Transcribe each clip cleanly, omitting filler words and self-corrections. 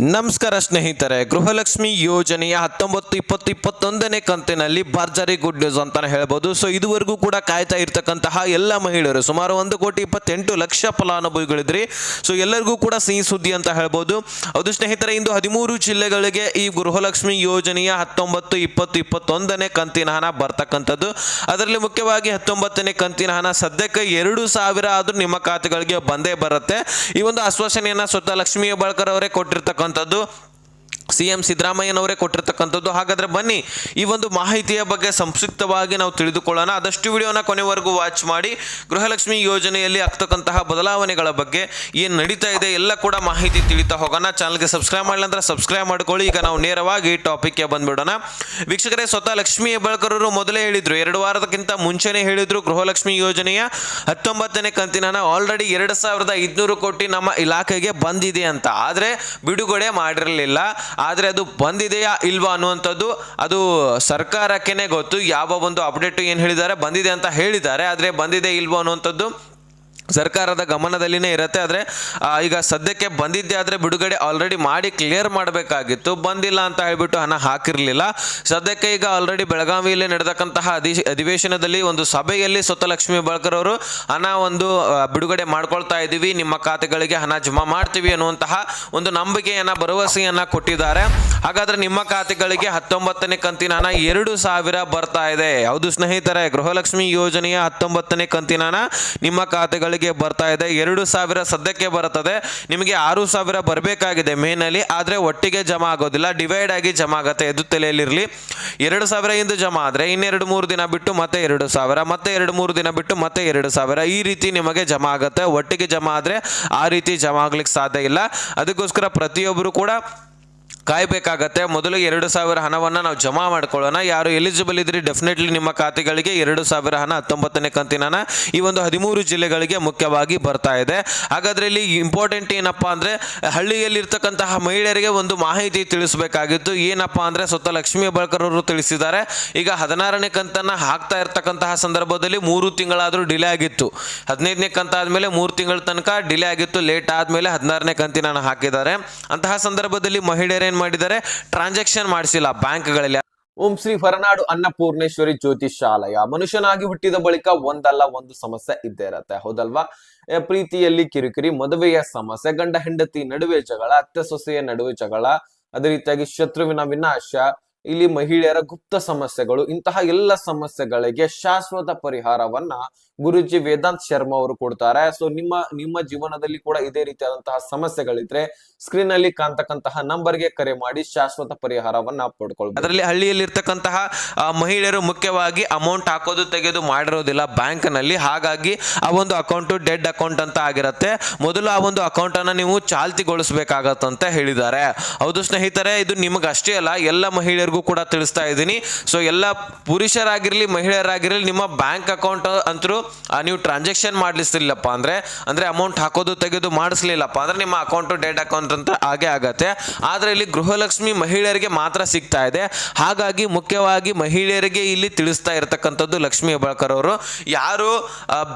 ನಮಸ್ಕಾರ ಸ್ನೇಹಿತರೆ, ಗೃಹಲಕ್ಷ್ಮಿ ಯೋಜನೆಯ 19-20-21ನೇ ಕಂತಿನಲ್ಲಿ ಭರ್ಜರಿ ಗುಡ್ ನ್ಯೂಸ್ ಅಂತಾನೆ ಹೇಳ್ಬೋದು. ಸೊ ಇದುವರೆಗೂ ಕೂಡ ಕಾಯ್ತಾ ಇರ್ತಕ್ಕಂತಹ ಎಲ್ಲ ಮಹಿಳೆಯರು ಸುಮಾರು 1,28,00,000 ಫಲಾನುಭವಿಗಳಿದ್ರಿ. ಸೊ ಎಲ್ಲರಿಗೂ ಕೂಡ ಸಿಹಿ ಸುದ್ದಿ ಅಂತ ಹೇಳ್ಬೋದು. ಹೌದು ಸ್ನೇಹಿತರೆ, ಇಂದು 13 ಜಿಲ್ಲೆಗಳಿಗೆ ಈ ಗೃಹಲಕ್ಷ್ಮಿ ಯೋಜನೆಯ 19-20-21ನೇ ಕಂತಿನ ಹಣ ಬರ್ತಕ್ಕಂಥದ್ದು. ಅದರಲ್ಲಿ ಮುಖ್ಯವಾಗಿ 19ನೇ ಕಂತಿನ ಹಣ ಸದ್ಯಕ್ಕೆ 2,000 ಆದ್ರೂ ನಿಮ್ಮ ಖಾತೆಗಳಿಗೆ ಬಂದೇ ಬರುತ್ತೆ. ಈ ಒಂದು ಆಶ್ವಾಸನೆಯನ್ನ ಸ್ವತಃ ಲಕ್ಷ್ಮೀ ಹೆಬ್ಬಾಳ್ಕರ್ ಅವರೇ ಕೊಟ್ಟಿರ್ತಕ್ಕಂಥದ್ದು, ಸಿಎಂ ಸಿದ್ದರಾಮಯ್ಯನವರೇ ಕೊಟ್ಟಿರ್ತಕ್ಕಂಥದ್ದು. ಹಾಗಾದ್ರೆ ಬನ್ನಿ ಈ ಒಂದು ಮಾಹಿತಿಯ ಬಗ್ಗೆ ಸಂಕ್ಷಿಪ್ತವಾಗಿ ನಾವು ತಿಳಿದುಕೊಳ್ಳೋಣ. ಆದಷ್ಟು ವಿಡಿಯೋನ ಕೊನೆವರೆಗೂ ವಾಚ್ ಮಾಡಿ ಗೃಹಲಕ್ಷ್ಮಿ ಯೋಜನೆಯಲ್ಲಿ ಆಗ್ತಕ್ಕಂತಹ ಬದಲಾವಣೆಗಳ ಬಗ್ಗೆ ಏನು ನಡೀತಾ ಇದೆ ಎಲ್ಲ ಕೂಡ ಮಾಹಿತಿ ತಿಳಿತಾ ಹೋಗೋಣ. ಚಾನಲ್ಗೆ ಸಬ್ಸ್ಕ್ರೈಬ್ ಮಾಡಲಿಲ್ಲ ಅಂದ್ರೆ ಸಬ್ಸ್ಕ್ರೈಬ್ ಮಾಡ್ಕೊಳ್ಳಿ. ಈಗ ನಾವು ನೇರವಾಗಿ ಟಾಪಿಕ್ಗೆ ಬಂದ್ಬಿಡೋಣ. ವೀಕ್ಷಕರೇ, ಸ್ವತಃ ಲಕ್ಷ್ಮೀ ಹೆಬ್ಬಾಳ್ಕರ್ ಅವರು ಮೊದಲೇ ಹೇಳಿದ್ರು, 2 ವಾರದಕ್ಕಿಂತ ಮುಂಚೆನೇ ಹೇಳಿದ್ರು, ಗೃಹಲಕ್ಷ್ಮಿ ಯೋಜನೆಯ 19ನೇ ಕಂತಿನ ಹಣ ಆಲ್ರೆಡಿ 2,500 ಕೋಟಿ ನಮ್ಮ ಇಲಾಖೆಗೆ ಬಂದಿದೆ ಅಂತ. ಆದರೆ ಬಿಡುಗಡೆ ಮಾಡಿರಲಿಲ್ಲ. ಆದರೆ ಅದು ಬಂದಿದೆಯಾ ಇಲ್ವಾ ಅನ್ನುವಂಥದ್ದು ಅದು ಸರ್ಕಾರಕ್ಕೇನೆ ಗೊತ್ತು. ಯಾವ ಒಂದು ಅಪ್ಡೇಟ್ ಏನು ಹೇಳಿದ್ದಾರೆ, ಬಂದಿದೆ ಅಂತ ಹೇಳಿದ್ದಾರೆ, ಆದರೆ ಬಂದಿದೆ ಇಲ್ವೋ ಅನ್ನುವಂಥದ್ದು ಸರ್ಕಾರದ ಗಮನದಲ್ಲಿನೇ ಇರುತ್ತೆ. ಆದರೆ ಈಗ ಸದ್ಯಕ್ಕೆ ಬಂದಿದ್ದೆ, ಆದರೆ ಬಿಡುಗಡೆ ಆಲ್ರೆಡಿ ಮಾಡಿ ಕ್ಲಿಯರ್ ಮಾಡಬೇಕಾಗಿತ್ತು. ಬಂದಿಲ್ಲ ಅಂತ ಹೇಳ್ಬಿಟ್ಟು ಹಣ ಹಾಕಿರಲಿಲ್ಲ. ಸದ್ಯಕ್ಕೆ ಈಗ ಆಲ್ರೆಡಿ ಬೆಳಗಾವಿಯಲ್ಲಿ ನಡೆದಕ್ಕಂತಹ ಅಧಿವೇಶನದಲ್ಲಿ ಒಂದು ಸಭೆಯಲ್ಲಿ ಸ್ವತಃ ಲಕ್ಷ್ಮೀ ಹೆಬ್ಬಾಳ್ಕರ್ ಅವರು ಹಣ ಒಂದು ಬಿಡುಗಡೆ ಮಾಡ್ಕೊಳ್ತಾ ಇದ್ದೀವಿ, ನಿಮ್ಮ ಖಾತೆಗಳಿಗೆ ಹಣ ಜಮಾ ಮಾಡ್ತೀವಿ ಅನ್ನುವಂತಹ ಒಂದು ನಂಬಿಕೆಯನ್ನ ಭರವಸೆಯನ್ನ ಕೊಟ್ಟಿದ್ದಾರೆ. ಹಾಗಾದ್ರೆ ನಿಮ್ಮ ಖಾತೆಗಳಿಗೆ 19ನೇ ಕಂತಿನ ಹಣ 2,000 ಬರ್ತಾ ಇದೆ. ಹೌದು ಸ್ನೇಹಿತರೆ, ಗೃಹಲಕ್ಷ್ಮಿ ಯೋಜನೆಯ 19ನೇ ಕಂತಿನ ಹಣ ನಿಮ್ಮ ಖಾತೆಗಳಿಗೆ ಬರ್ತಾ ಇದೆ. 2,000 ಸದ್ಯಕ್ಕೆ ಬರುತ್ತದೆ. ನಿಮಗೆ 6,000 ಬರಬೇಕಾಗಿದೆ ಮೇನಲ್ಲಿ, ಆದರೆ ಒಟ್ಟಿಗೆ ಜಮಾ ಆಗೋದಿಲ್ಲ, ಡಿವೈಡ್ ಆಗಿ ಜಮಾ ಆಗುತ್ತೆ. ಇದು ತಲೆಯಲ್ಲಿರಲಿ. 2,000 ಇಂದು ಜಮಾ ಆದರೆ ಇನ್ನೆರಡು 3 ದಿನ ಬಿಟ್ಟು ಮತ್ತೆ 2,000, ಮತ್ತೆ 2-3 ದಿನ ಬಿಟ್ಟು ಮತ್ತೆ 2,000, ಈ ರೀತಿ ನಿಮಗೆ ಜಮಾ ಆಗುತ್ತೆ. ಒಟ್ಟಿಗೆ ಜಮಾ ಆದರೆ ಆ ರೀತಿ ಜಮಾ ಆಗ್ಲಿಕ್ಕೆ ಸಾಧ್ಯ ಇಲ್ಲ. ಅದಕ್ಕೋಸ್ಕರ ಪ್ರತಿಯೊಬ್ಬರು ಕೂಡ ಕಾಯಬೇಕಾಗತ್ತೆ. ಮೊದಲು 2,000 ಹಣವನ್ನು ನಾವು ಜಮಾ ಮಾಡ್ಕೊಳ್ಳೋಣ. ಯಾರು ಎಲಿಜಿಬಲ್ ಇದ್ರಿ ಡೆಫಿನೆಟ್ಲಿ ನಿಮ್ಮ ಖಾತೆಗಳಿಗೆ 2,000 ಹಣ 19ನೇ ಕಂತಿನ ಹಣ ಈ ಒಂದು 13 ಜಿಲ್ಲೆಗಳಿಗೆ ಮುಖ್ಯವಾಗಿ ಬರ್ತಾ ಇದೆ. ಹಾಗಾದ್ರೆ ಇಲ್ಲಿ ಇಂಪಾರ್ಟೆಂಟ್ ಏನಪ್ಪಾ ಅಂದ್ರೆ, ಹಳ್ಳಿಯಲ್ಲಿರ್ತಕ್ಕಂತಹ ಮಹಿಳೆಯರಿಗೆ ಒಂದು ಮಾಹಿತಿ ತಿಳಿಸಬೇಕಾಗಿತ್ತು. ಏನಪ್ಪಾ ಅಂದ್ರೆ, ಸ್ವತಃ ಲಕ್ಷ್ಮೀ ಹೆಬ್ಬಾಳ್ಕರ್ ಅವರು ತಿಳಿಸಿದ್ದಾರೆ. ಈಗ 16ನೇ ಕಂತನ್ನ ಹಾಕ್ತಾ ಇರ್ತಕ್ಕಂತಹ ಸಂದರ್ಭದಲ್ಲಿ 3 ತಿಂಗಳಾದ್ರೂ ಡಿಲೇ ಆಗಿತ್ತು. 15ನೇ ಕಂತ ಆದ್ಮೇಲೆ 3 ತಿಂಗಳ ತನಕ ಡಿಲೇ ಆಗಿತ್ತು. ಲೇಟ್ ಆದ್ಮೇಲೆ 16ನೇ ಕಂತಿನ ಹಣ ಹಾಕಿದ್ದಾರೆ. ಅಂತಹ ಸಂದರ್ಭದಲ್ಲಿ ಮಹಿಳೆಯರು ಏನ್ ಮಾಡಿದ್ದಾರೆ, ಟ್ರಾನ್ಸಾಕ್ಷನ್ ಮಾಡಿಸಿಲ್ಲ ಬ್ಯಾಂಕ್ಗಳಲ್ಲಿ. ಓಂ ಶ್ರೀ ಹೊರನಾಡು ಅನ್ನಪೂರ್ಣೇಶ್ವರಿ ಜ್ಯೋತಿಷಾಲಯ. ಮನುಷ್ಯನಾಗಿ ಹುಟ್ಟಿದ ಬಳಿಕ ಒಂದಲ್ಲ ಒಂದು ಸಮಸ್ಯೆ ಇದ್ದೇ ಇರತ್ತೆ, ಹೌದಲ್ವಾ? ಪ್ರೀತಿಯಲ್ಲಿ ಕಿರಿಕಿರಿ, ಮದುವೆಯ ಸಮಸ್ಯೆ, ಗಂಡ ಹೆಂಡತಿ ನಡುವೆ ಜಗಳ, ಅತ್ತೆ ಸೊಸೆಯ ನಡುವೆ ಜಗಳ, ಅದೇ ರೀತಿಯಾಗಿ ಶತ್ರುವಿನ ವಿನಾಶ, ಇಲ್ಲಿ ಮಹಿಳೆಯರ ಗುಪ್ತ ಸಮಸ್ಯೆಗಳು, ಇಂತಹ ಎಲ್ಲ ಸಮಸ್ಯೆಗಳಿಗೆ ಶಾಶ್ವತ ಪರಿಹಾರವನ್ನ ಗುರುಜಿ ವೇದಾಂತ್ ಶರ್ಮಾ ಅವರು ಕೊಡ್ತಾರೆ. ಸೊ ನಿಮ್ಮ ಜೀವನದಲ್ಲಿ ಕೂಡ ಇದೇ ರೀತಿಯಾದಂತಹ ಸಮಸ್ಯೆಗಳಿದ್ರೆ ಸ್ಕ್ರೀನ್ ಅಲ್ಲಿ ಕಾಣ್ತಕ್ಕಂತಹ ನಂಬರ್ಗೆ ಕರೆ ಮಾಡಿ ಶಾಶ್ವತ ಪರಿಹಾರವನ್ನ ಪಡ್ಕೊಳ್ಬಹುದು. ಅದರಲ್ಲಿ ಹಳ್ಳಿಯಲ್ಲಿರ್ತಕ್ಕಂತಹ ಮಹಿಳೆಯರು ಮುಖ್ಯವಾಗಿ ಅಮೌಂಟ್ ಹಾಕೋದು ತೆಗೆದು ಮಾಡಿರೋದಿಲ್ಲ ಬ್ಯಾಂಕ್ ನಲ್ಲಿ. ಹಾಗಾಗಿ ಆ ಒಂದು ಅಕೌಂಟ್ ಡೆಡ್ ಅಕೌಂಟ್ ಅಂತ ಆಗಿರುತ್ತೆ. ಮೊದಲು ಆ ಒಂದು ಅಕೌಂಟ್ ಅನ್ನ ನೀವು ಚಾಲ್ತಿಗೊಳಿಸಬೇಕಾಗತ್ತಂತ ಹೇಳಿದ್ದಾರೆ. ಹೌದು ಸ್ನೇಹಿತರೆ, ಇದು ನಿಮಗೆ ಅಷ್ಟೇ ಅಲ್ಲ, ಎಲ್ಲ ಮಹಿಳೆಯರಿಗೂ ಕೂಡ ತಿಳಿಸ್ತಾ ಇದ್ದೀನಿ. ಸೊ ಎಲ್ಲ ಪುರುಷರಾಗಿರ್ಲಿ ಮಹಿಳೆಯರಾಗಿರ್ಲಿ, ನಿಮ್ಮ ಬ್ಯಾಂಕ್ ಅಕೌಂಟ್ ಅಂತರೂ ನೀವು ಟ್ರಾನ್ಸಾಕ್ಷನ್ ಮಾಡ್ಲಿಸ್ತಿಲ್ಲಪ್ಪ ಅಂದ್ರೆ ಅಮೌಂಟ್ ಹಾಕೋದು ತೆಗೆದು ಮಾಡಿಸ್ಲಿಲ್ಲಪ್ಪ ಅಂದ್ರೆ ನಿಮ್ಮ ಅಕೌಂಟ್ ಡೆಡ್ ಅಕೌಂಟ್ ಅಂತ ಹಾಗೆ ಆಗತ್ತೆ. ಆದ್ರೆ ಇಲ್ಲಿ ಗೃಹಲಕ್ಷ್ಮಿ ಮಹಿಳೆಯರಿಗೆ ಮಾತ್ರ ಸಿಗ್ತಾ ಇದೆ. ಹಾಗಾಗಿ ಮುಖ್ಯವಾಗಿ ಮಹಿಳೆಯರಿಗೆ ಇಲ್ಲಿ ತಿಳಿಸ್ತಾ ಇರತಕ್ಕಂಥದ್ದು ಲಕ್ಷ್ಮೀ ಹೆಬ್ಬಾಳ್ಕರ್ ಅವರು, ಯಾರು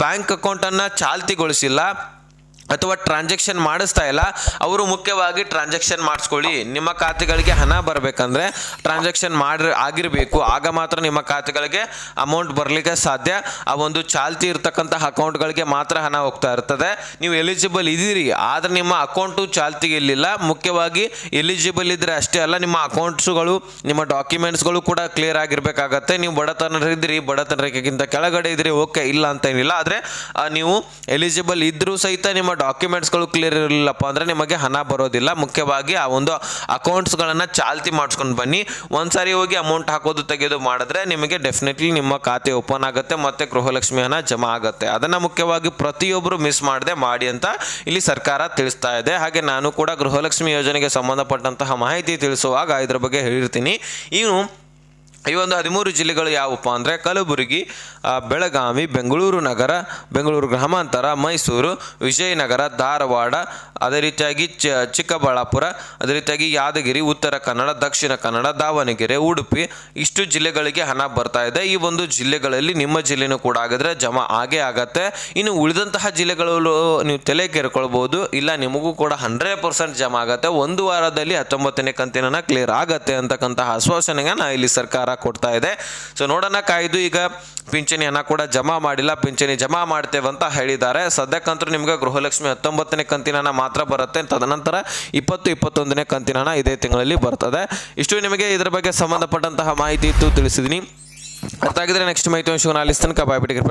ಬ್ಯಾಂಕ್ ಅಕೌಂಟ್ ಅನ್ನ ಚಾಲ್ತಿಗೊಳಿಸಿಲ್ಲ ಅಥವಾ ಟ್ರಾನ್ಸಾಕ್ಷನ್ ಮಾಡಿಸ್ತಾ ಇಲ್ಲ, ಅವರು ಮುಖ್ಯವಾಗಿ ಟ್ರಾನ್ಸಾಕ್ಷನ್ ಮಾಡಿಸ್ಕೊಳ್ಳಿ. ನಿಮ್ಮ ಖಾತೆಗಳಿಗೆ ಹಣ ಬರಬೇಕಂದ್ರೆ ಟ್ರಾನ್ಸಾಕ್ಷನ್ ಆಗಿರಬೇಕು. ಆಗ ಮಾತ್ರ ನಿಮ್ಮ ಖಾತೆಗಳಿಗೆ ಅಮೌಂಟ್ ಬರಲಿಕ್ಕೆ ಸಾಧ್ಯ. ಆ ಒಂದು ಚಾಲ್ತಿ ಇರ್ತಕ್ಕಂತಹ ಅಕೌಂಟ್ಗಳಿಗೆ ಮಾತ್ರ ಹಣ ಹೋಗ್ತಾ ಇರ್ತದೆ. ನೀವು ಎಲಿಜಿಬಲ್ ಇದ್ದೀರಿ, ಆದರೆ ನಿಮ್ಮ ಅಕೌಂಟು ಚಾಲ್ತಿಗೆ ಇರಲಿಲ್ಲ. ಮುಖ್ಯವಾಗಿ ಎಲಿಜಿಬಲ್ ಇದ್ರೆ ಅಷ್ಟೇ ಅಲ್ಲ, ನಿಮ್ಮ ಅಕೌಂಟ್ಸ್ಗಳು ನಿಮ್ಮ ಡಾಕ್ಯುಮೆಂಟ್ಸ್ಗಳು ಕೂಡ ಕ್ಲಿಯರ್ ಆಗಿರ್ಬೇಕಾಗತ್ತೆ. ನೀವು ಬಡತನರಿದ್ರಿ, ಬಡತನ ರೇಖೆಗಿಂತ ಕೆಳಗಡೆ ಇದ್ರಿ, ಓಕೆ, ಇಲ್ಲ ಅಂತ ಏನಿಲ್ಲ. ಆದರೆ ನೀವು ಎಲಿಜಿಬಲ್ ಇದ್ರೂ ಸಹಿತ ನಿಮ್ಮ ಡಾಕ್ಯುಮೆಂಟ್ಸ್ಗಳು ಕ್ಲಿಯರ್ ಇರಲಿಲ್ಲಪ್ಪ ಅಂದ್ರೆ ನಿಮಗೆ ಹಣ ಬರೋದಿಲ್ಲ. ಮುಖ್ಯವಾಗಿ ಆ ಒಂದು ಅಕೌಂಟ್ಸ್ಗಳನ್ನು ಚಾಲ್ತಿ ಮಾಡಿಸ್ಕೊಂಡು ಬನ್ನಿ. ಒಂದ್ಸಾರಿ ಹೋಗಿ ಅಮೌಂಟ್ ಹಾಕೋದು ತೆಗೆದು ಮಾಡಿದ್ರೆ ನಿಮಗೆ ಡೆಫಿನೆಟ್ಲಿ ನಿಮ್ಮ ಖಾತೆ ಓಪನ್ ಆಗುತ್ತೆ, ಮತ್ತೆ ಗೃಹಲಕ್ಷ್ಮಿ ಹಣ ಜಮಾ ಆಗುತ್ತೆ. ಅದನ್ನು ಮುಖ್ಯವಾಗಿ ಪ್ರತಿಯೊಬ್ಬರು ಮಿಸ್ ಮಾಡದೆ ಮಾಡಿ ಅಂತ ಇಲ್ಲಿ ಸರ್ಕಾರ ತಿಳಿಸ್ತಾ ಇದೆ. ಹಾಗೆ ನಾನು ಕೂಡ ಗೃಹಲಕ್ಷ್ಮಿ ಯೋಜನೆಗೆ ಸಂಬಂಧಪಟ್ಟಂತಹ ಮಾಹಿತಿ ತಿಳಿಸುವಾಗ ಇದ್ರ ಬಗ್ಗೆ ಹೇಳಿರ್ತೀನಿ. ಇನ್ನು ಈ ಒಂದು 13 ಜಿಲ್ಲೆಗಳು ಯಾವಪ್ಪ ಅಂದರೆ ಕಲಬುರಗಿ, ಬೆಳಗಾವಿ, ಬೆಂಗಳೂರು ನಗರ, ಬೆಂಗಳೂರು ಗ್ರಾಮಾಂತರ, ಮೈಸೂರು, ವಿಜಯನಗರ, ಧಾರವಾಡ, ಅದೇ ರೀತಿಯಾಗಿ ಚಿಕ್ಕಬಳ್ಳಾಪುರ, ಅದೇ ರೀತಿಯಾಗಿ ಯಾದಗಿರಿ, ಉತ್ತರ ಕನ್ನಡ, ದಕ್ಷಿಣ ಕನ್ನಡ, ದಾವಣಗೆರೆ, ಉಡುಪಿ, ಇಷ್ಟು ಜಿಲ್ಲೆಗಳಿಗೆ ಹಣ ಬರ್ತಾ ಇದೆ. ಈ ಒಂದು ಜಿಲ್ಲೆಗಳಲ್ಲಿ ನಿಮ್ಮ ಜಿಲ್ಲೆನೂ ಕೂಡ ಆಗಿದ್ರೆ ಜಮಾ ಆಗೇ ಆಗತ್ತೆ. ಇನ್ನು ಉಳಿದಂತಹ ಜಿಲ್ಲೆಗಳು ನೀವು ತಲೆ ಕೆರ್ಕೊಳ್ಬೋದು, ಇಲ್ಲ ನಿಮಗೂ ಕೂಡ 100% ಜಮಾ ಆಗತ್ತೆ. ಒಂದು ವಾರದಲ್ಲಿ 19ನೇ ಕಂತಿನ ಕ್ಲಿಯರ್ ಆಗತ್ತೆ ಅಂತಕ್ಕಂತಹ ಆಶ್ವಾಸನೆಯನ್ನು ಇಲ್ಲಿ ಸರ್ಕಾರ ಕೊಡ್ತಾ ಇದೆ. ಸೊ ನೋಡೋಣ ಕಾಯ್ದು. ಈಗ ಪಿಂಚಣಿ ಹಣ ಕೂಡ ಜಮಾ ಮಾಡಿಲ್ಲ, ಪಿಂಚಣಿ ಜಮಾ ಮಾಡ್ತೇವೆ ಅಂತ ಹೇಳಿದ್ದಾರೆ. ಸದ್ಯಕ್ಕಂತೂ ನಿಮ್ಗೆ ಗೃಹಲಕ್ಷ್ಮಿ 19ನೇ ಕಂತಿನ ಹಣ ಮಾತ್ರ ಬರುತ್ತೆ. ತದನಂತರ 21ನೇ ಕಂತಿನ ಹಣ ಇದೇ ತಿಂಗಳಲ್ಲಿ ಬರ್ತದೆ. ಇಷ್ಟು ನಿಮಗೆ ಇದರ ಬಗ್ಗೆ ಸಂಬಂಧಪಟ್ಟಂತಹ ಮಾಹಿತಿ ಇತ್ತು ತಿಳಿಸಿದ್ದೀನಿ. ಅರ್ಥ ಆಗಿದ್ರೆ ನೆಕ್ಸ್ಟ್ ಮಾಹಿತಿ ತನಕ ಬಾಯ್ ಬಿಟ್ಟಿಗೆ